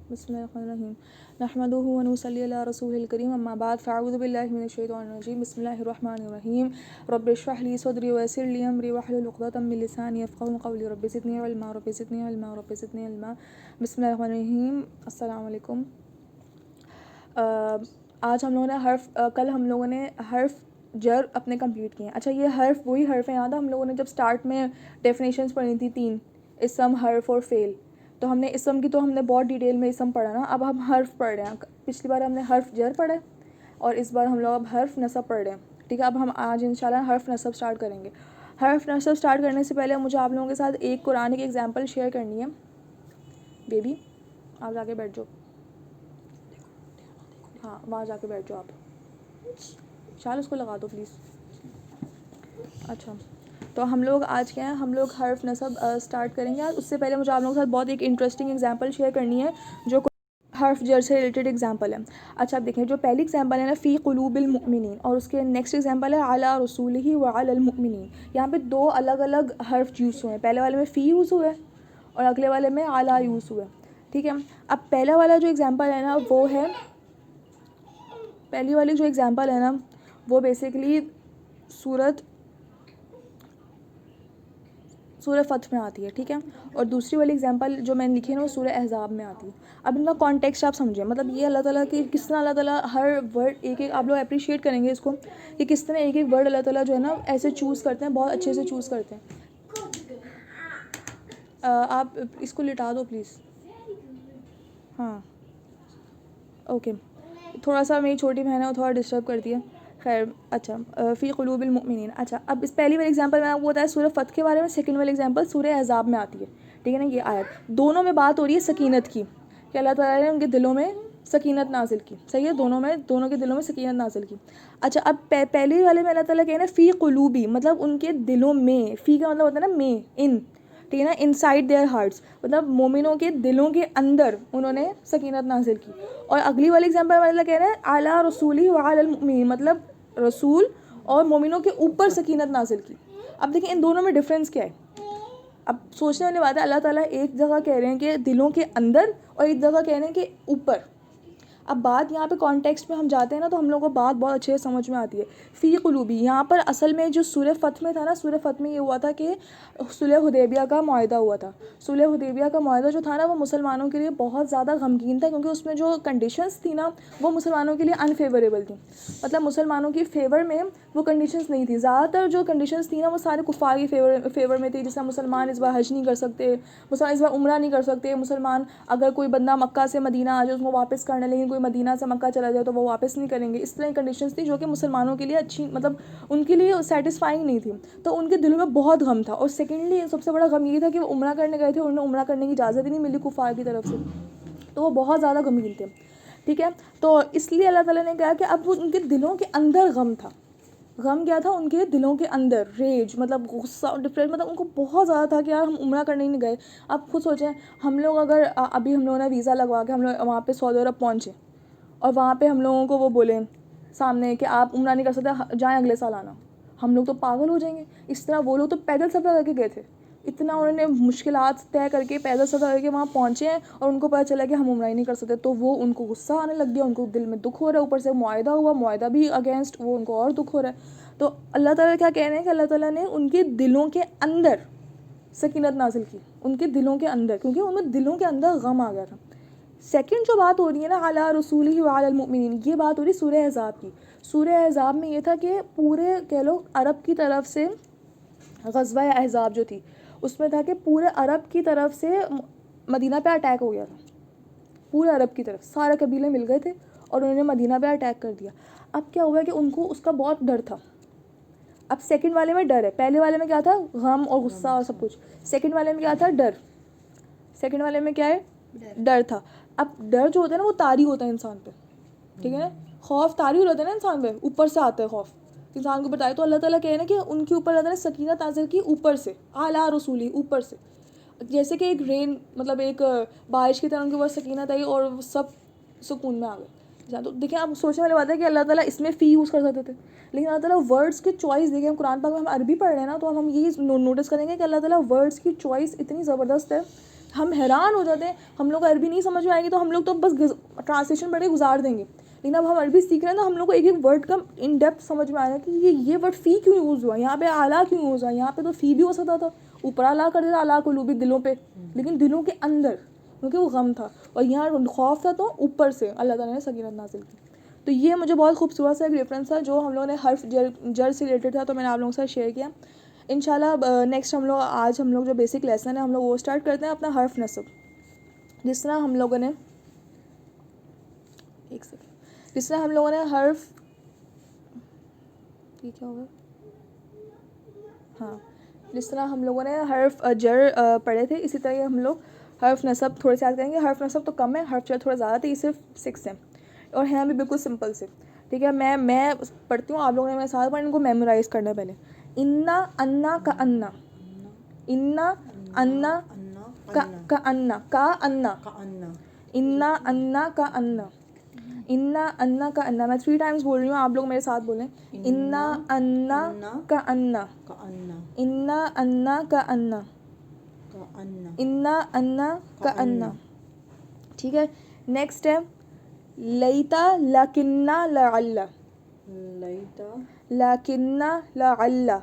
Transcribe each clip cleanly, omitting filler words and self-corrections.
बिस्मिल्लाहिर्रहमानिर्रहीम नहमदुहु व नुसल्ली अला रसूलिल करीम अम्मा बाद फ़अऊज़ु बिल्लाहि मिनश शैतानिर रजीम बिस्मिल्लाहिर्रहमानिर्रहीम रब्बि इश्रह ली सदरी व यस्सिर ली अमरी वहलुल उक़दतम मिन लिसानी यफ़क़हू क़ौली रब्बि ज़िदनी इल्मा रब्बि ज़िदनी इल्मा रब्बि ज़िदनी इल्मा। बिस्मिल्लाहिर्रहमानिर्रहीम। अस्सलामु अलैकुम। आज हम लोगों ने कल हम लोगों ने हर्फ जर अपने कंप्लीट किए हैं। अच्छा, ये हर्फ वही हर्फ है, याद है हम लोगों ने जब स्टार्ट में डेफिनेशंस पढ़ी थी 3, इसम, हर्फ और फेल। तो हमने इसम की तो हमने बहुत डिटेल में इसम पढ़ा ना। अब हम हर्फ पढ़ रहे हैं। पिछली बार हमने हर्फ जर पढ़ा है और इस बार हम लोग अब हर्फ नसब पढ़ रहे हैं। ठीक है, अब हम आज इंशाल्लाह हर्फ नसब स्टार्ट करेंगे। हर्फ नसब स्टार्ट करने से पहले मुझे आप लोगों के साथ एक कुरान की एग्जाम्पल शेयर करनी है। बेबी आप जाके बैठ जाओ, हाँ वहाँ जाके बैठ जाओ आप। शाल उसको लगा दो प्लीज़। अच्छा, तो हम लोग आज क्या है, हम लोग हर्फ नसब स्टार्ट करेंगे। आज उससे पहले मुझे आप लोगों के साथ बहुत एक इंटरेस्टिंग एग्जांपल शेयर करनी है जो हर्फ जर से रिलेटेड एग्जांपल है। अच्छा, आप देखें, जो पहली एग्जांपल है ना, फ़ी क़ुलूबिल मुमिनीन, और उसके नेक्स्ट एग्जांपल है अला रसूलिही व अलल मुमिनीन। यहाँ पे दो अलग अलग हर्फ यूज़ हुए हैं। पहले वाले में फ़ी यूज़ हुआ है और अगले वाले में अला यूज़ हुआ है। ठीक है, अब पहला वाला जो एग्जाम्पल है ना, वो है, पहली वाली जो एग्जांपल है ना, वो बेसिकली सूरत फ़त्ह में आती है। ठीक है, और दूसरी वाली एग्जांपल जो मैंने लिखी है ना, वो सूरह अहज़ाब में आती है। अब इनका कॉन्टेक्स्ट आप समझें, मतलब ये अल्लाह ताला की किस तरह अल्लाह ताला हर वर्ड एक एक, आप लोग अप्रिशिएट करेंगे इसको कि किस तरह एक एक वर्ड अल्लाह ताला जो है ना ऐसे चूज़ करते हैं, बहुत अच्छे से चूज़ करते हैं। आप इसको लिटा दो प्लीज़। हाँ ओके, थोड़ा सा मेरी छोटी बहन है वो थोड़ा डिस्टर्ब करती है। खैर, अच्छा, फ़ी क़ुलूबिल मुमिनीन। अच्छा, अब इस पहली वाली एग्जांपल में आपको बताया सूरह फ़त्ह के बारे में, सेकंड वाली एग्जांपल सूरह अहज़ाब में आती है। ठीक है ना, ये आयत दोनों में बात हो रही है सकीनत की, कि अल्लाह ताला ने उनके दिलों में सकीनत नाजिल की। सही है, दोनों के दिलों में सकीनत नाजिल की। अच्छा, अब पहले वाले में अल्लाह ताला कह रहे हैं फ़ी क़ुलूबी, मतलब उनके दिलों में। फ़ी का मतलब होता है ना में, इन। ठीक है ना, इनसाइड देयर हार्ट्स, मतलब मोमिनों के दिलों के अंदर उन्होंने सकीनत नाजिल की। और अगली वाली एग्जांपल वाला कह रहे हैं आला रसूली व अलल मुमिनीन, मतलब रसूल और मोमिनों के ऊपर सकीनत नाजिल की। अब देखिए इन दोनों में डिफरेंस क्या है। अब सोचने वाली बात है, अल्लाह ताला एक जगह कह रहे हैं कि दिलों के अंदर और एक जगह कह रहे हैं कि ऊपर। अब बात यहाँ पे कॉन्टेक्स्ट में हम जाते हैं ना, तो हम लोगों को बात बहुत अच्छे से समझ में आती है। फ़ी क़ुलूबी, यहाँ पर असल में जो सूरह फ़त्ह में था ना, सूरह फ़त्ह में ये हुआ था कि सुलह हुदैबिया का मुआहदा हुआ था। सुलह हुदैबिया का मुआहदा जो था ना, वो मुसलमानों के लिए बहुत ज़्यादा गमगीन था, क्योंकि उसमें जो कंडीशंस थी ना, वो मुसलमानों के लिए अनफेवरेबल थी। मतलब मुसलमानों की फ़ेवर में वो कंडीशंस नहीं थी। ज़्यादातर जो कंडीशंस थी ना, वो सारे कुफ़ार के फेवर में थी। जैसे मुसलमान इस बार हज नहीं कर सकते, मुसलमान इस बार उम्रा नहीं कर सकते, मुसलमान अगर कोई बंदा मक्का से मदीना आ जाए उसको वापस करना, लेकिन कोई मदीना से मक्का चला जाए तो वो वापस नहीं करेंगे। इस तरह की कंडीशंस थी जो कि मुसलमानों के लिए अच्छी, मतलब उनके लिए सेटिस्फाइंग नहीं थी। तो उनके दिलों में बहुत गम था। और सेकेंडली सबसे बड़ा गम ये था कि वो उम्रा करने गए थे, उन्हें उम्रा करने की इजाज़त ही नहीं मिली कुफ़ार की तरफ से, तो वो बहुत ज़्यादा गमगीन थे। ठीक है, तो इसलिए अल्लाह ताला ने कहा कि अब वो उनके दिलों के अंदर गम था। गम क्या था उनके दिलों के अंदर, रेज, मतलब गुस्सा, डिफरेंट, मतलब उनको बहुत ज़्यादा था कि यार हम उम्रा करने ही नहीं गए। आप खुद सोचें, हम लोग अगर अभी हम लोगों ने वीज़ा लगवा के हम लोग वहाँ पे सऊदी अरब पहुँचे और वहाँ पे हम लोगों को वो बोले सामने कि आप उम्रा नहीं कर सकते, जाएँ अगले साल आना, हम लोग तो पागल हो जाएंगे। इस तरह वो लोग तो पैदल सफ़र करके गए थे, इतना उन्होंने मुश्किलात तय करके पैदल सफ़र करके वहाँ पहुँचे हैं और उनको पता चला कि हम उम्रा ही नहीं कर सकते। तो वो उनको गुस्सा आने लग गया, उनको दिल में दुख हो रहा है, ऊपर से मुआहदा हुआ, मुआहदा भी अगेंस्ट, वो उनको और दुख हो रहा है। तो अल्लाह ताला क्या कह रहे हैं कि अल्लाह ताला ने उनके दिलों के अंदर सकीनत नाजिल की, उनके दिलों के अंदर, क्योंकि उनमें दिलों के अंदर गम आ गया था। सेकंड जो बात हो रही है ना, अला रसूलिही व अलल मुमिनीन, ये बात हो रही सूरह अहज़ाब की। सूरह अहज़ाब में ये था कि पूरे कह लो अरब की तरफ से, ग़ज़वा अहज़ाब जो थी उसमें था कि पूरे अरब की तरफ से मदीना पे अटैक हो गया था। पूरे अरब की तरफ सारे कबीले मिल गए थे और उन्होंने मदीना पे अटैक कर दिया। अब क्या हुआ कि उनको उसका बहुत डर था। अब सेकंड वाले में डर है, पहले वाले में क्या था, गम और गुस्सा और सब कुछ। सेकंड वाले में क्या था, डर। सेकंड वाले में क्या है, डर था। अब डर जो होता है ना, वो तारी होता है इंसान पे। ठीक है ना, खौफ तारी होता है ना इंसान पे, ऊपर से आता है खौफ इंसान को बताए। तो अल्लाह ताला कह रहे हैं कि उनके ऊपर अल्लाह ताला ने सकीनत नाज़िल की ऊपर से, आला रसूली, ऊपर से। जैसे कि एक रेन, मतलब एक बारिश की तरह उनके ऊपर सकीनत आई और सब सुकून में आ गए। तो देखिए, आप सोचने वाली बात है कि अल्लाह ताला इसमें फ़ी यूज़ कर सकते थे, लेकिन अल्लाह ताला वर्ड्स की चॉइस, देखिए हम कुरान पाक में हम अरबी पढ़ रहे हैं ना, तो अब हम ये नोटिस करेंगे कि अल्लाह ताला वर्ड्स की चॉइस इतनी ज़बरदस्त है हम हैरान हो जाते हैं, हम लोग अरबी नहीं समझ में आएगी तो हम लोग तो बस ट्रांसलेशन पढ़ के गुजार देंगे, लेकिन अब हम अरबी सीख रहे हैं तो हम लोग को एक एक वर्ड का इन डेप्थ समझ में आएगा कि ये वर्ड फ़ी क्यों यूज़ हुआ, यहाँ पे आला क्यों यूज़ हुआ, यहाँ पे तो फ़ी भी हो सकता था, ऊपर आला कर देता अला कुलूबी दिलों पे, लेकिन दिलों के अंदर, क्योंकि वो गम था और यहाँ खौफ था तो ऊपर से अल्लाह ताला ने सकीनत नाज़िल की। तो ये मुझे बहुत खूबसूरत सा एक रेफरेंस था जो हम लोगों ने हर्फ जर से रिलेटेड था, तो मैंने आप लोगों के साथ शेयर किया। इंशाल्लाह नेक्स्ट आज हम लोग जो बेसिक लेसन है हम लोग वो स्टार्ट करते हैं अपना हर्फ नस्ब। जिस तरह हम लोगों ने हर्फ, ये क्या होगा, हाँ, जिस तरह हम लोगों ने हर्फ जर पढ़े थे, इसी तरह हम लोग हर्फ नस्ब थोड़े से याद करेंगे। हर्फ नस्ब तो कम है, हर्फ जर थोड़ा ज़्यादा थे, ये सिर्फ 6 है और हैं भी बिल्कुल सिंपल से। ठीक है, मैं पढ़ती हूँ, आप लोगों ने मेरे साथ पढ़, इनको मेमोराइज़ करना है पहले। इन्ना अन्ना का अन्ना, इन्ना अन्ना का अन्ना, का अन्ना, इन्ना अन्ना का अन्ना, इन्ना अन्ना का अन्ना। मैं 3 टाइम्स बोल रही हूँ, आप लोग मेरे साथ बोलें। इन्ना अन्ना का अन्ना, इन्ना अन्ना का अन्ना, इन्ना अन्ना का अन्ना। ठीक है, नेक्स्ट है लैता लकिन्ना लअल्ला, लकिन्ना लअल्ला,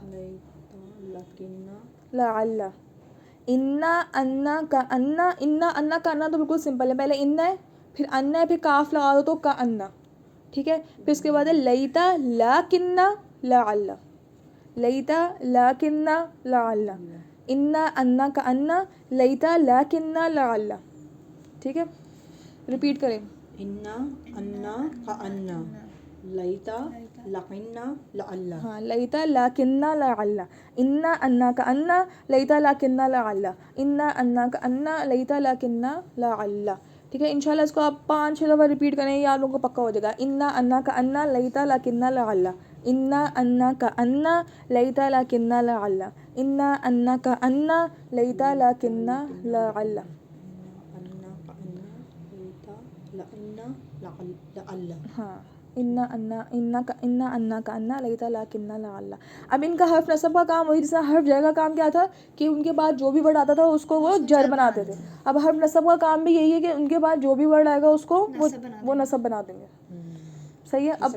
लअल्ला। इन्ना अन्ना का अन्ना, इन्ना अन्ना का अन्ना तो बिल्कुल सिंपल है, पहले इन्ना है फिर अन्ना है फिर काफ लगा दो तो का अन्ना। ठीक है, फिर उसके बाद है लैता लकिन्ना लअल्ला, लैता लकिन्ना लअल्ला, इन्ना अन्ना का अन्ना, लैता लकिन्ना लअल्ला। ठीक है, रिपीट करें। इन्ना अन्ना का अन्ना, लैता लकिन्ना लअल्ला। हाँ, लैता लकिन्ना लअल्ला, इन्ना अन्ना का अन्ना, लैता लकिन्ना लअल्ला, इन्ना अन्ना का अन्ना, लैता लकिन्ना लअल्ला। ठीक है, इंशाल्लाह इसको आप 5-6 दफ़ा रिपीट करें, ये आप लोगों को पक्का हो जाएगा। इन्ना अन्ना का अन्ना, लैता लकिन्ना लअल्ला, इन्ना अन्ना का अन्ना, लैता लकिन्ना लअल्ला, इन्ना अन्ना का अन्ना, लैता लकिन्ना लअल्ला। हाँ, इन्ना अन्ना का अन्ना, लैता लकिन्ना लअल्ला। अब इनका हर्फ नस्ब का काम वही, जैसा हर्फ जर का काम क्या था कि उनके बाद जो भी वर्ड आता था उसको वो जर बनाते थे। अब हर्फ नस्ब का काम भी यही है कि उनके बाद जो भी वर्ड आएगा उसको वो नस्ब बना देंगे। सही है, अब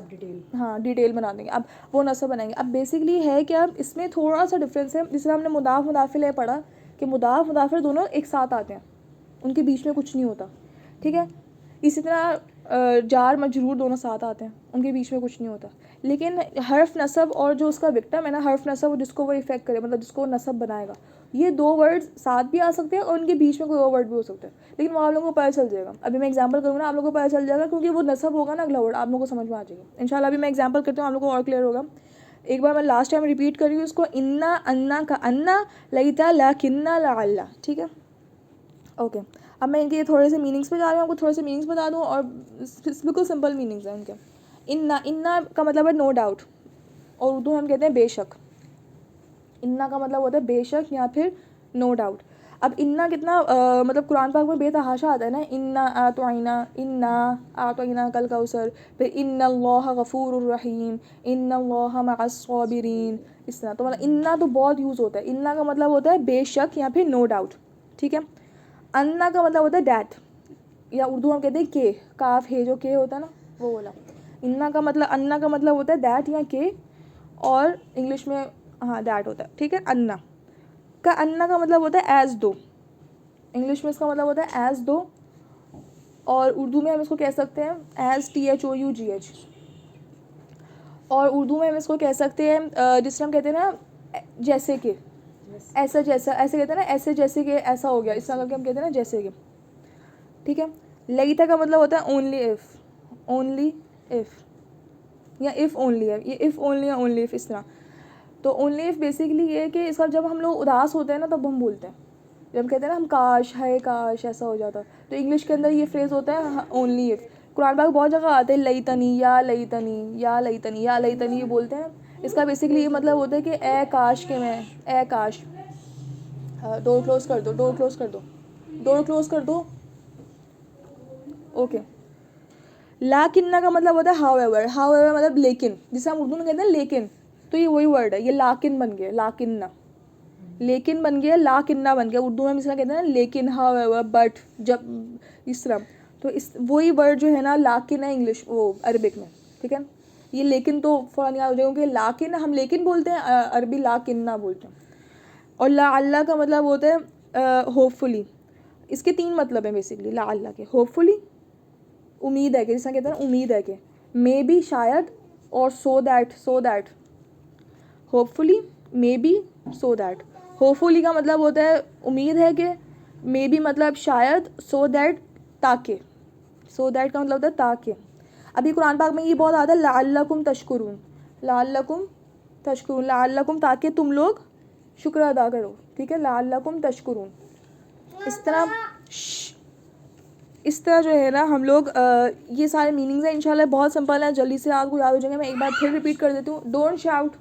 हाँ डिटेल बना देंगे, अब वो नस्ब बनाएंगे। अब बेसिकली है कि अब इसमें थोड़ा सा डिफरेंस है, जिसमें हमने मुदाफ मुदाफिल पढ़ा कि मुदाफ मुदाफिल दोनों एक साथ आते हैं, उनके बीच में कुछ नहीं होता। ठीक है, इसी तरह जार मजरूर दोनों साथ आते हैं, उनके बीच में कुछ नहीं होता। लेकिन हर्फ नस्ब और जो उसका विक्टिम है ना, हर्फ नस्ब जिसको वो इफेक्ट करे, मतलब जिसको नस्ब बनाएगा, ये 2 वर्ड साथ भी आ सकते हैं और उनके बीच में कोई और वर्ड भी हो सकता है, लेकिन वो आप लोगों को पता चल जाएगा। अभी मैं एग्जांपल करूँगा ना, आप लोगों को पता चल जाएगा, क्योंकि वो नस्ब होगा ना, अगला वर्ड आप लोगों को समझ में आ जाएगा इंशाल्लाह। अभी मैं एग्जाम्पल करती हूँ, आप लोगों को और क्लियर होगा। एक बार मैं लास्ट टाइम रिपीट कर रही हूँ इसको, इन्ना अन्ना का अन्ना, लैता लकिन्ना लअल्ला। ठीक है, ओके। अब मैं इनके थोड़े से मीनिंग्स पे जा रही हूँ, आपको थोड़े से मीनिंग्स बता दूँ, और बिल्कुल सिंपल मीनिंग्स हैं उनके। इन्ना का मतलब है नो डाउट, और उर्दू में हम कहते हैं बेशक। इन्ना का मतलब होता है बेशक या फिर नो डाउट। अब इन्ना कितना मतलब कुरान पाक में बेतहाशा आता है ना, इन्ना आतोइना कल कौसर, फिर इन्नल्लाह गफूरुर रहीम, इन्नल्लाह मअस साबिरीन, इस तरह। तो मतलब इन्ना तो बहुत यूज़ होता है। इन्ना का मतलब होता है बेशक या फिर नो डाउट। ठीक है, अन्ना का मतलब होता है डैट, या उर्दू हम कहते हैं के, काफ है जो के होता है ना, वो बोला। अन्ना का मतलब होता है दैट या के, और इंग्लिश में हाँ दैट होता है। ठीक है, अन्ना का मतलब होता है एज दो, इंग्लिश में इसका मतलब होता है एज दो, और उर्दू में हम इसको कह सकते हैं एज THOUGH, और उर्दू में हम इसको कह सकते हैं जिससे हम कहते हैं ना जैसे कि, ऐसा जैसा, ऐसे कहते हैं ना, ऐसे जैसे कि ऐसा हो गया, इस तरह करके हम कहते हैं ना जैसे कि। ठीक है, लैता का मतलब होता है ओनली इफ़, या इफ़ ओनली है, ये इफ़ ओनली या ओनली इफ़, इस तरह। तो ओनली इफ़ बेसिकली ये है कि इसका जब हम लोग उदास होते हैं ना तब हम बोलते हैं, जब हम कहते हैं ना हम काश है काश ऐसा हो जाता, तो इंग्लिश के अंदर ये फ्रेज़ होता है ओनली इफ़। कुरान पाक बहुत जगह आते हैं लैतनी या लैतनी या लैतनी या लैतनी, ये बोलते हैं। इसका बेसिकली ये मतलब होता है कि ए काश के मैं, ए काश। डोर क्लोज़ कर दो। ओके। लाकिन्ना का मतलब होता है हाउएवर मतलब लेकिन, जिसे हम उर्दू में कहते हैं लेकिन, तो ये वही वर्ड है, ये लाकिन बन गया, लाकिन्ना। लेकिन बन गया ला किन्ना बन गया। उर्दू में हम इसका कहते हैं ना लेकिन, हाउएवर, बट, जब, इस तरह। तो इस वही वर्ड जो है ना लाकिन है इंग्लिश वो अरबिक में, ठीक है। ये लेकिन तो फ़ौरन याद हो जाएगा क्योंकि लाकिन हम लेकिन बोलते हैं, अरबी ला किन्ना बोलते हैं। और ला अल्लाह का मतलब होता है होपफुली। इसके 3 मतलब हैं बेसिकली ला अल्लाह के। होपफुली उम्मीद है कि, जिसमें कहते हैं उम्मीद है कि, मे बी शायद, और so that hopefully, may be, so that. Hopefully का मतलब होता है उम्मीद है कि, मे बी मतलब शायद, सो दैट ताकि, सो दैट का मतलब होता है ताकि। अभी कुरान पाक में ये बहुत आता है लअल्लकुम तशकुरून, लअल्लकुम तशकुरून, लअल्लकुम ताकि तुम लोग शुक्र अदा करो, ठीक है। लअल्लकुम तशकुरून। इस तरह जो है ना हम लोग ये सारे मीनिंग्स हैं। इंशाल्लाह बहुत सिंपल है, जल्दी से आपको याद हो जाएंगे। मैं एक बार फिर रिपीट कर देती हूँ। डोंट शाउट,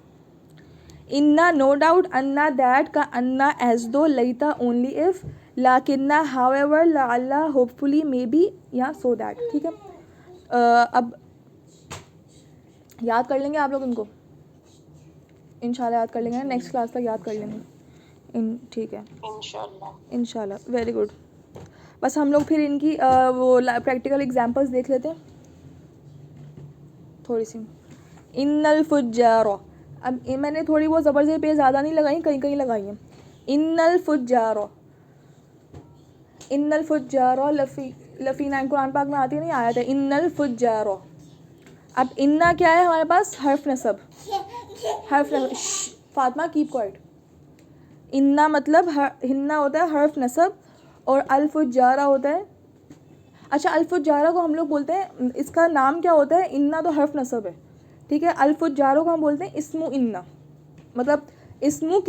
इन्ना नो डाउट, अन्ना दैट का अन्ना एज दो, लईता ओनली इफ, लाकिन्ना हाउएवर, लअल्ला होपफुली, मे बी, या सो दैट, ठीक है। अब याद कर लेंगे आप लोग इनको, इंशाल्लाह याद कर लेंगे, नेक्स्ट क्लास तक याद कर लेंगे ठीक है इंशाल्लाह। Very good. बस हम लोग फिर इनकी वो प्रैक्टिकल एग्जांपल्स देख लेते हैं थोड़ी सी। इन्नल फुज्जार, अब मैंने थोड़ी बहुत ज़बर से पे ज़्यादा नहीं लगाई, कहीं कहीं लगाई है। इन्नल फुज्जार, इन्नल फुज्जार लफ़ीना, कुरान पाक में आती है, नहीं आया था इन्नल फुज्जार। अब इन्ना क्या है हमारे पास, हर्फ नसब, हर्फ नसब। Fatima keep quiet. इन्ना मतलब हिन्ना होता है हर्फ नसब, और अल-फुज्जारा होता है, अच्छा अल-फुज्जारा को हम लोग बोलते हैं, इसका नाम क्या होता है, इन्ना तो हर्फ नसब है, ठीक है। अल-फुज्जारों को हम बोलते हैं इस्मु इन्ना, मतलब इस्मु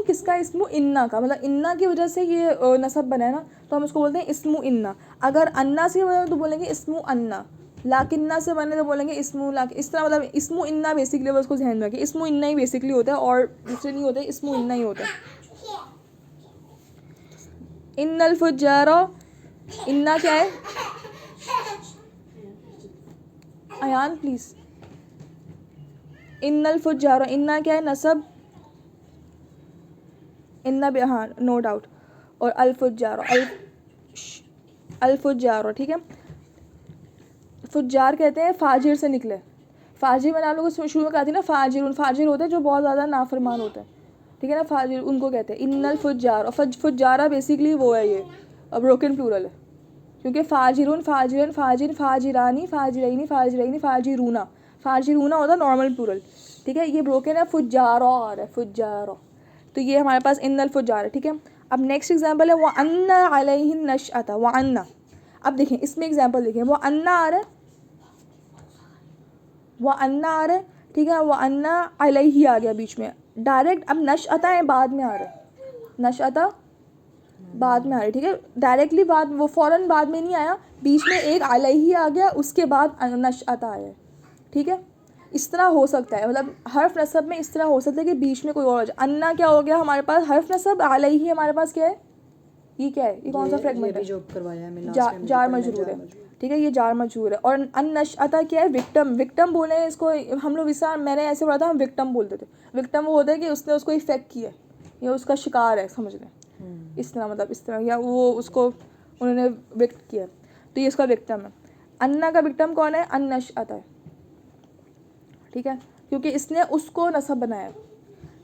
किसका, इस्मु इन्ना का, मतलब इन्ना की वजह से ये नसब बना है ना, तो हम उसको बोलते हैं इस्मु इन्ना। अगर अन्ना से बने तो बोलेंगे इस्मु अन्ना, लाकिन्ना से बने तो बोलेंगे इस्मु लाक। इस तरह मतलब इस्मु इन्ना बेसिकली, बस उसको ध्यान में रखिए, इस्मु इन्ना ही बेसिकली होता है, और दूसरे नहीं होते, इस्मु इन्ना ही होता है। इन्नल फुज्जारा, इन्ना क्या है, अयान प्लीज़। इन्नल फुज्जारा, इन्ना क्या है, नसब, इन्ना भी, हाँ नो डाउट। और अल-फुज्जारा, अल-फुज्जारा, ठीक है। फुज्जार कहते हैं फाजिर से निकले। फाजिर मैंने आप लोगों को शुरू में कहा थी ना, फाजिर फाजिर होते हैं जो बहुत ज़्यादा नाफरमान होते हैं, ठीक है ना, फाजिर उनको कहते हैं। इन्नल फुज्जार, और फुज्जारा बेसिकली वो है, ये ब्रोकन प्लूरल है, क्योंकि फाजिरुन, फाजिरन, फाजिर, फाजिरानी, फाजिरैनी, फाजिरैनी, फाजिरूना, फाजिरूना होता है नॉर्मल प्लूरल, ठीक है। ये ब्रोकन है, फुज्जारा है, फुज्जारा। तो ये हमारे पास इन्नल फुज्जार है, ठीक है। अब नेक्स्ट एग्जाम्पल है वो अन्ना अलैहिन नशअता, वो अन्ना। अब देखें इसमें एग्जाम्पल देखें, वो अन्ना आ रहा है, वो अन्ना आ रहा है, ठीक है। वो अन्ना अलैहि आ गया बीच में डायरेक्ट। अब नशअता है बाद में आ रहा है, नशअता बाद में आ रही है, ठीक है। डायरेक्टली बाद, वो फ़ौरन बाद में नहीं आया, बीच में एक अलैहि आ गया, उसके बाद नशअता आया, ठीक है। इस तरह हो सकता है, मतलब हर्फ नसब में इस तरह हो सकता है कि बीच में कोई और। अन्ना क्या हो गया हमारे पास, हर्फ नसब, अलैहि हमारे पास क्या है, ये क्या है, ये कौन सा फ्रेगमेंट है, जो करवाया है जार मजरूर है, ठीक है, ये जार मजरूर है। और अन-नशअता क्या है, विक्टम, विक्टम बोले हैं इसको हम लोग, इस मैंने ऐसे पढ़ा था, हम विक्टम बोलते थे। विक्टम वो होता है कि उसने उसको इफेक्ट किया या उसका शिकार है, समझ लें इस तरह, मतलब इस तरह, या वो उसको उन्होंने विक्ट किया, तो ये इसका विक्टम है। अन्ना का विक्टम कौन है, अन-नशअता है, ठीक है, क्योंकि इसने उसको नसब बनाया।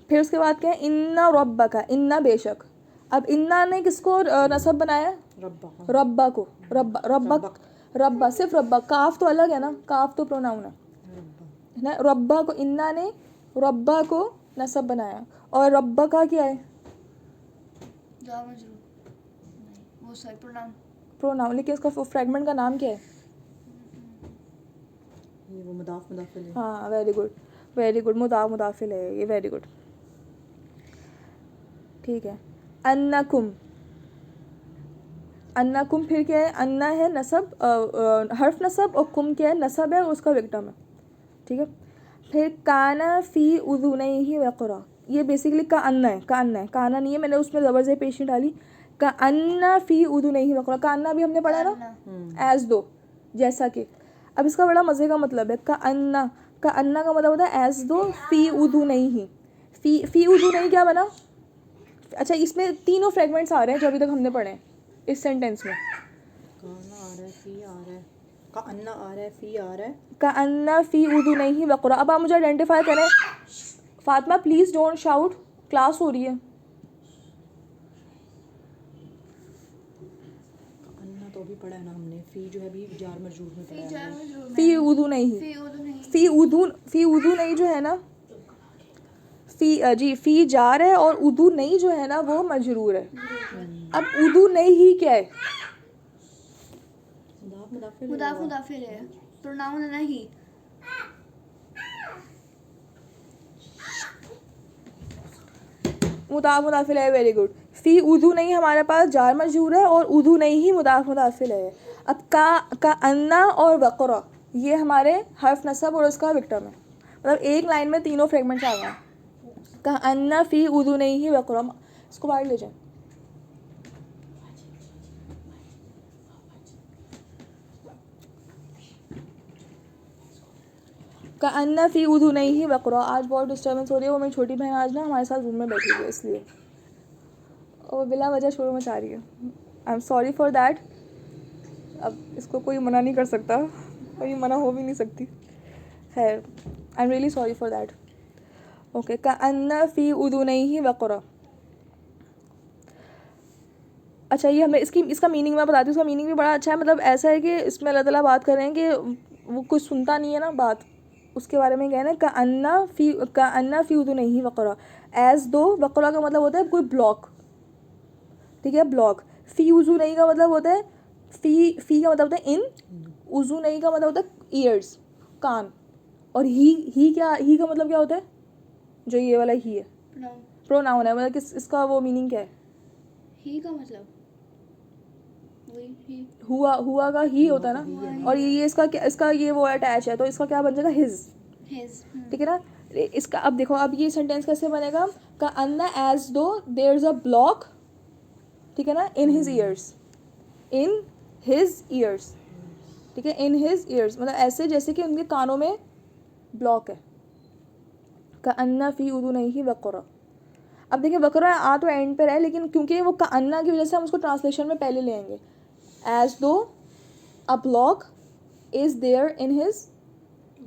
फिर उसके बाद क्या है, इन्ना रब्बका, इन्ना बेशक। अब इन्ना ने किसको नसब बनाया, रब्बा को, रब्बा, रब्बा, रब्बा सिर्फ रब्बा, काफ तो अलग है ना, काफ तो प्रोनाउन है ना। रब्बा को, इन्ना ने रब्बा को नसब बनाया। और रब्बा का क्या है, वो सही प्रोनाउन, लेकिन इसका फ्रेगमेंट का नाम क्या है, ये वो मुदाफ मुदाफिल है। हाँ वेरी गुड, मुदाफ मुदाफिल है ये, वेरी गुड, ठीक है। अन्नकुम, अन्नकुम फिर क्या है, अन्ना है नसब, हर्फ नसब, और कुम क्या है, नसब है, उसका विक्टम है, ठीक है। फिर काना फ़ी उज़ुनैहि वक़रा, ये बेसिकली का अन्ना है, का अन्ना है, काना नहीं है, मैंने उसमें ज़बर से पेश नहीं डाली। का अन्ना फ़ी उज़ुनैहि वक़रा, का अन्ना भी हमने पढ़ा ना, एज़ दो, जैसा कि। अब इसका बड़ा मज़े का मतलब है, का अन्ना का मतलब होता है एज़ दो फ़ी उज़ुनैहि। फ़ी उज़ुनैहि क्या बना, अच्छा इसमें तीनों फ्रेगमेंट्स आ रहे हैं जो अभी तक हमने पढ़े हैं इस सेंटेंस में। काना आ रहा है, फी आ रहा है, का अन्ना आ रहा है, फी आ रहा है। का अन्ना फ़ी उदुनैहि वक़रा। अब आप मुझे आइडेंटिफाई करें। Fatima please don't shout, class हो रही है। का अन्ना तो अभी पढ़ा है ना हमने, फी जो है अभी जार मजरूर में पढ़ा फी है जार हमने। मजरूर में फ़ी उदुनैहि, फी उदु नहीं फ़ी उदुनैहि जो है ना, फ़ी जार है और उदुनैहि जो है ना वो मजरूर है। अब उदुनैहि क्या है? मुदाफ मुदाफिल मुदाफ मुदाफिल है, प्रोनाउन है ना ही। मुदाफ मुदाफिल है, वेरी गुड। फ़ी उदुनैहि हमारे पास जार मजरूर है और उदुनैहि मुदाफ मुदाफिल है। अब का अन्ना और वक़रा ये हमारे हर्फ नसब और उसका विक्टिम है। मतलब एक लाइन में तीनों फ्रेगमेंट्स आ गए हैं। का अन्ना फ़ी उदुनैहि वक़रा। इसको बाहर ले जाएं। का अन्ना फ़ी उदुनैहि वक़रा। आज बहुत डिस्टर्बेंस हो रही है, वो मेरी छोटी बहन आज ना हमारे साथ रूम में बैठी हुई है इसलिए वो बिला वजह शोर मचा रही है। I am sorry for that. अब इसको कोई मना नहीं कर सकता, कोई मना हो भी नहीं सकती। खैर I am really sorry for that. Okay, का अन्ना फ़ी उदुनैहि वक़रा। अच्छा ये हमें इसका मीनिंग मैं बताती हूँ। इसका मीनिंग भी बड़ा अच्छा है। मतलब ऐसा है कि इसमें अल्लाह ताला बात कर रहे हैं कि वो कुछ सुनता नहीं है ना बात, उसके बारे में कहना है का अन्ना फ़ी उदुनैहि वक़रा। एज़ दो, वक़रा का मतलब होता है कोई ब्लॉक, ठीक है, ब्लॉक। फ़ी उज़ुनैहि का मतलब होता है फ़ी का मतलब होता है इन, उज़ुनैहि का मतलब होता है ईयर्स, कान। और ही का मतलब क्या होता है? जो ये वाला ही है प्रोनाउन प्रोनाउन है। मतलब किस इसका वो मीनिंग क्या है? ही का मतलब वही ही। हुआ का ही होता है ना। और ये इसका ये वो अटैच है तो इसका क्या बन जाएगा? His, his. ठीक है ना। इसका अब देखो, अब ये सेंटेंस कैसे बनेगा? का अन्ना एज दो देयर इज अ ब्लॉक, ठीक है ना, इन हिज ईयर्स, इन हिज ईयर्स, ठीक है, इन हिज ईयर्स मतलब ऐसे जैसे कि उनके कानों में ब्लॉक है। का अन्ना फ़ी उदुनैहि वक़रा। अब देखिए वक़रा आ तो एंड पर है, लेकिन क्योंकि वो का अन्ना की वजह से हम उसको ट्रांसलेशन में पहले ले आएंगे। As though a block is there in his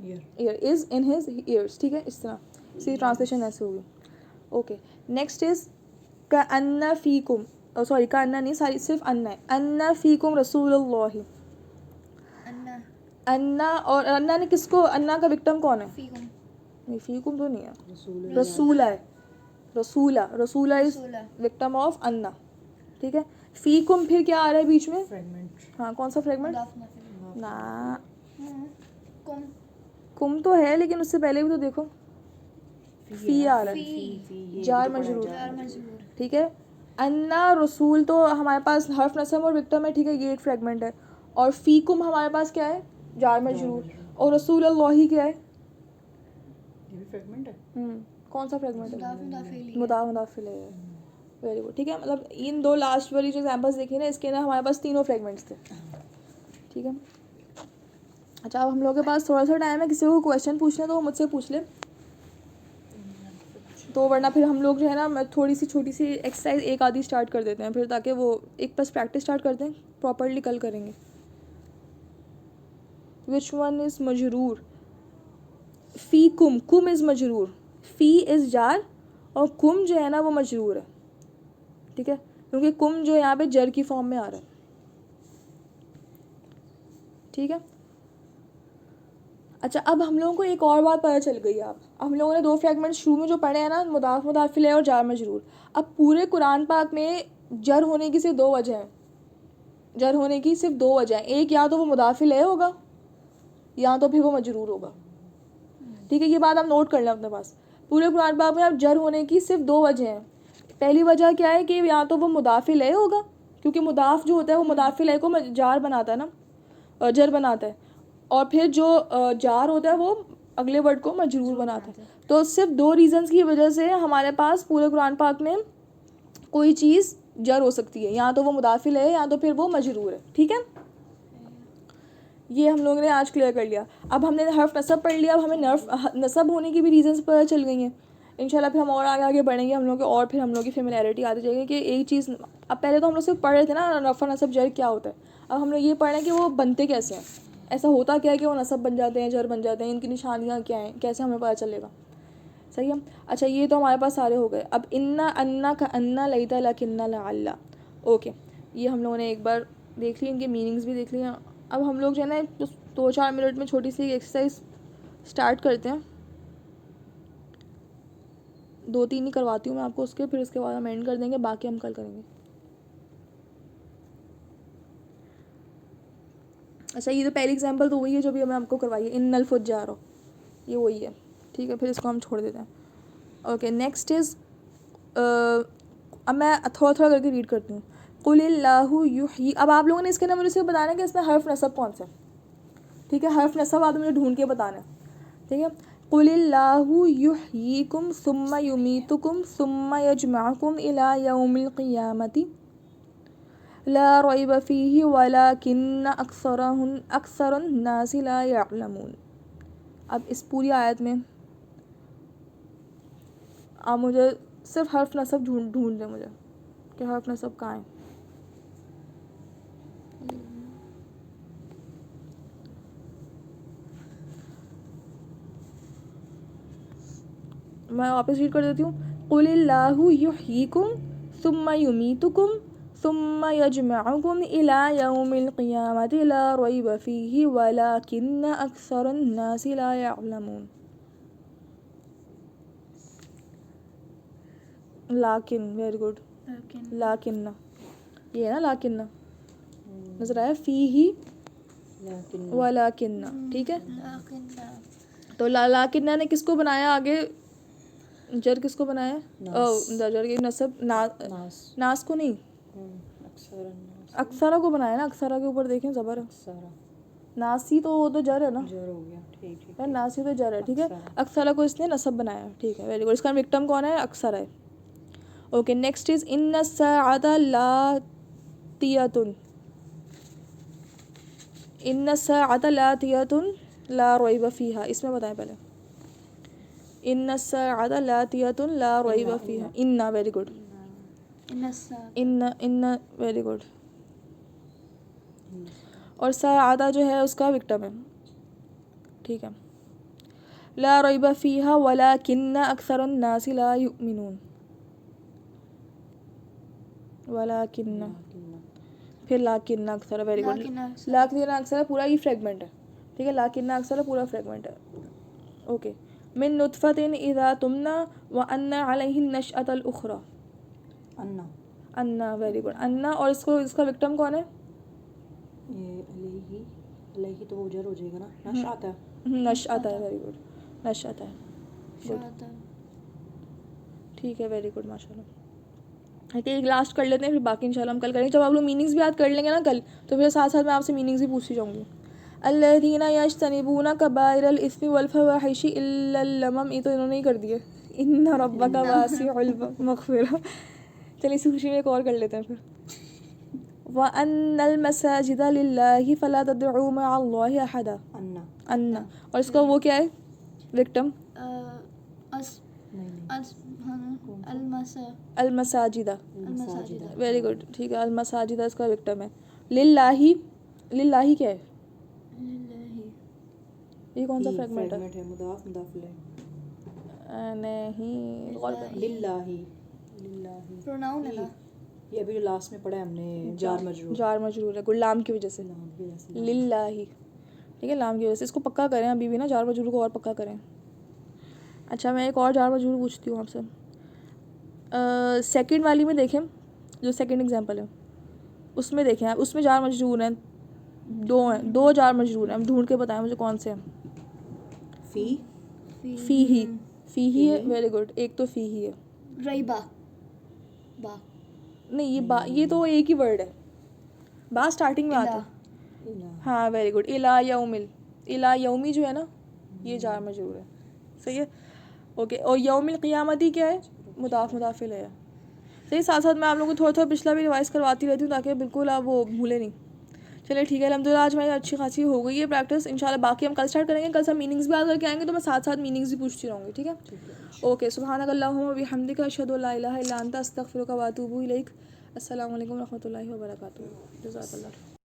ear, is in his ears, ठीक है, इस तरह सी ट्रांसलेशन ऐसे होगी। ओके, नेक्स्ट इज़ का अन्ना फ़ीकुम, सॉरी का अन्ना नहीं, सारी सिर्फ अन्ना है। अन्ना फ़ीकुम रसूलुल्लाह। अन्ना अन्ना और अन्ना ने किसको, अन्ना का विक्टिम कौन है? फीकुम नहीं फ़ीकुम तो नहीं है, रसूल रसूला है। रसूला इज़ रसूला विक्टिम ऑफ अन्ना, ठीक है। फ़ीकुम फिर क्या आ रहा है बीच में? फ्रेगमेंट। हाँ, कौन सा फ्रेगमेंट? मुदाफ मुदाफिल। ना, कुम कुम तो है लेकिन उससे पहले भी तो देखो फ़ी आ रहा है, फी जार मजरूर, जार मजरूर। ठीक है। अन्ना रसूल तो हमारे पास हर्फ नसब और विक्टिम है, ठीक है, ये एक फ्रेगमेंट है। और फ़ीकुम हमारे पास क्या है? जार मजरूर। और रसूलुल्लाह क्या है? ये भी फ्रेगमेंट है। कौन सा फ्रेगमेंट है? मुदाफ मुदाफिल ही है। मुदाफ मुदाफिल है, वेरी गुड, ठीक है। मतलब इन दो लास्ट वाली जो एग्जाम्पल्स देखी ना, इसके अंदर हमारे पास तीनों फ्रेगमेंट्स थे, ठीक है। अच्छा अब हम लोगों के पास थोड़ा सा टाइम है, किसी को क्वेश्चन पूछना है तो वो मुझसे पूछ ले, तो वरना फिर हम लोग जो है ना थोड़ी सी छोटी सी एक्सरसाइज एक आधी स्टार्ट कर देते हैं फिर, ताकि वो एक बस प्रैक्टिस स्टार्ट करते हैं, प्रॉपरली कल करेंगे। Which one is मजरूर? फ़ी कुम, कुम इज़ मजरूर, फ़ी इज़ जार और कुम जो है ना वो मजरूर है, ठीक है, क्योंकि कुम जो यहाँ पे जर की फॉर्म में आ रहा है, ठीक है। अच्छा अब हम लोगों को एक और बात पता चल गई। अब हम लोगों ने दो फ्रेगमेंट शुरू में जो पढ़े हैं ना, मुदाफ मुदाफिल है और जार मजरूर। अब पूरे कुरान पाक में जर होने की सिर्फ दो वजह हैं, जर होने की सिर्फ दो वजह हैं। एक, या तो वो मुदाफिल है होगा या तो फिर वो मजरूर होगा, ठीक है। ये बात आप नोट कर लें अपने पास। पूरे कुरान पाक में अब जर होने की सिर्फ दो वजह हैं। पहली वजह क्या है कि या तो वो मुदाफिल है होगा, क्योंकि मुदाफ जो होता है वो मुदाफिल है को जार बनाता है ना, जर बनाता है, और फिर जो जार होता है वो अगले वर्ड को मजरूर बनाता है। तो सिर्फ दो रीज़न्स की वजह से हमारे पास पूरे कुरान पाक में कोई चीज़ जर हो सकती है, या तो वो मुदाफिल है या तो फिर वो मजरूर है, ठीक है। ये हम लोगों ने आज क्लियर कर लिया। अब हमने हर्फ नसब पढ़ लिया, अब हमें नसब होने की भी रीज़न्स पता चल गई हैं। इंशाल्लाह फिर हम और आगे आगे बढ़ेंगे हम लोग के, और फिर हम लोग की फेमिलियरिटी आती जाएगी कि एक चीज़। अब पहले तो हम लोग सिर्फ पढ़ रहे थे ना रफ़ा नसब जर क्या होता है, अब हम लोग ये पढ़ रहे हैं कि वो बनते कैसे हैं, ऐसा होता क्या है कि वो नसब बन जाते हैं, जर बन जाते हैं, इनकी निशानियाँ क्या हैं, कैसे हमें पता चलेगा। सही है। अच्छा ये तो हमारे पास सारे हो गए। अब इन्ना अन्ना का अन्ना लईता लकिन्ना लअल्ला, ओके ये हम लोगों ने एक बार देख ली, इनके मीनिंग्स भी देख लिए। अब हम लोग जो है ना 2-4 मिनट में छोटी सी एक्सरसाइज स्टार्ट करते हैं, 2-3 ही करवाती हूँ मैं आपको उसके, फिर उसके बाद हम एंड कर देंगे, बाकी हम कल करेंगे। अच्छा ये तो पहली एग्जांपल तो वही है जो भी हमें आपको करवाई है, इन्नल फुज्जारो, ये वही है। ठीक है, फिर इसको हम छोड़ देते हैं। ओके नेक्स्ट इज़, अब मैं थोड़ा थोड़ा करके रीड करती हूँ। कुलिल्लाहु युहयी, अब आप लोगों ने इसके अंदर मुझे सिर्फ बताना है कि इसमें हर्फ नसब कौन सा है। ठीक है, हर्फ नसब आप मुझे ढूंढ के बताना है। ठीक है, कुलिल्लाहु युहयीकुम सुम्मा युमीतुकुम सुम्मा यजमअकुम इला यौमिल क़ियामति ला रैब फ़ीहि वलाकिन्न अक्सरन नासि ला यअलमून। अब इस पूरी आयत में आप मुझे सिर्फ हर्फ नसब ढूंढ दें मुझे कि हर्फ नसब कहाँ है। मैं वापस रीड कर देती हूँ। कुलिल्लाहु युहयीकुम सुम्मा युमीतुकुम सुम्मा यजमअकुम इला यौमिल क़ियामति ला रैब फ़ीहि वलाकिन्न अक्सरन नासि ला यअलमून। लाकिन, वेरी गुड, लाकिन्ना, ये है ना लाकिन्ना, नजर आया, फ़ीहि वलाकिन्ना। ठीक है, तो लाकिन्ना ने किसको बनाया आगे, जर किसको बनाया, जर की नसब नास को नहीं, अक्सरा को बनाया ना, अक्सरा के ऊपर देखें ज़बर, नासी तो वो तो जर है ना, जर हो गया, ठीक ठीक है नासी तो जर है। ठीक है, अक्सरा को इसने नसब बनाया। ठीक है, वेरी गुड, इसका विक्टिम कौन है, अक्सरा है। ओके नेक्स्ट इज इन्ना साअता लातियतुन, इन्ना साअता लातियतुन ला रैब फ़ीहा, इसमें बताएं पहले। इन्ना साअता लातियतुन ला रैब फ़ीहा, इन्ना, वेरी गुड, इन्ना वेरी गुड। और साअता जो है उसका विक्टिम है। ठीक है, ला रैब फ़ीहा वलाकिन्न अक्सरन नासि ला युमिनून, वलाकिन्न, फिर लाकिन्ना अक्सर, वेरी गुड, लाकिन्ना अक्सर पूरा ही फ्रेगमेंट है। ठीक है, लाकिन्ना अक्सर पूरा फ्रेगमेंट है। ओके, मिन नुतफ़तिन इज़ा तुमना व अन्ना अलैहि नशअतल उख़रा, अन्ना, अन्ना, वेरी गुड, अन्ना। और इसको इसका विक्टिम कौन है, ये अलैहि, अलैहि तो उजर हो जाएगा ना, नशअता, नशअता है, वेरी गुड, नशअता है, गुड। ठीक है, वेरी गुड, माशाल्लाह। ठीक है, एक लास्ट कर लेते हैं, फिर बाकी इंशाल्लाह हम कल करेंगे। जब आप लोग मीनिंग्स भी याद कर लेंगे ना कल, तो फिर साथ साथ मैं आपसे मीनिंग्स भी पूछती जाऊँगी। अल्लज़ीना यज्तनिबूना कबाइरल इस्मि वल फ़वाहिशि इल्लल लमम, ये तो इन्होंने ही कर दिया, इन्ना रब्बका वासिउल मग़फ़िरा। चलिए इसी खुशी में एक और कर लेते हैं फिर। व अन्नल मसाजिदा लिल्लाहि फ़ला तदउ मअल्लाहि अहदा, अन्ना, अन्ना। और इसका वो क्या है विक्टिम, अल मसाजिदा, वेरी गुड। ठीक है, अल मसाजिदा इसका विक्टिम है। लिल्लाही, लिल्लाही क्या है, ये कौन सा फ्रेगमेंट है, मुदाफ मुदाफ ले, नहीं, गौर करना। लिल्लाही, लिल्लाही प्रोनाउन है ना, ये अभी जो लास्ट में पढ़ा है हमने, जार मजरूर, जार मजरूर है, गुलाम की वजह से, लिल्लाही। ठीक है, लाम की वजह से इसको पक्का करें, अभी भी ना जार मजरूर को और पक्का करें। अच्छा मैं एक और जार मजरूर पूछती हूँ आपसे। सेकंड वाली में देखें, जो सेकंड एग्जांपल है उसमें देखें आप, उसमें जार मजरूर हैं, दो हैं, 2 जार मजरूर हैं। अब ढूंढ के बताएं मुझे कौन से हैं। फ़ी ही है, वेरी गुड, एक तो फ़ी ही है, रईबा, बा, नहीं ये तो एक ही वर्ड है, बा स्टार्टिंग में आता है। हाँ वेरी गुड, इला यौमिल, इला यौमी जो है ना ये जार मजरूर है, सही है। ओके, और यौमिल क़ियामती क्या है, मुदाफ़ मुदाफ़िल है। सही, साथ साथ मैं आप लोगों को थोड़ा थोड़ा पिछला भी रिवाइज़ करवाती रहती हूँ ताकि बिल्कुल आप वो भूले नहीं। चलिए ठीक है, अल्हम्दुलिल्लाह आज मेरी अच्छी खासी हो गई है प्रैक्टिस। इंशाल्लाह बाकी हम कल स्टार्ट करेंगे। कल सब मीनिंग्स भी याद करके आएंगे, तो मैं साथ साथ मीनिंग्स भी पूछती रहूँगी, ठीक है? ओके, सुब्हानक अल्लाहुम्मा व बिहम्दिका अशहदु अल्ला इलाहा इल्ला अंता अस्तगफिरुका व अतूबु इलैक। अस्सलामु अलैकुम व रहमतुल्लाहि व बरकातुहू। जज़ाकल्लाह।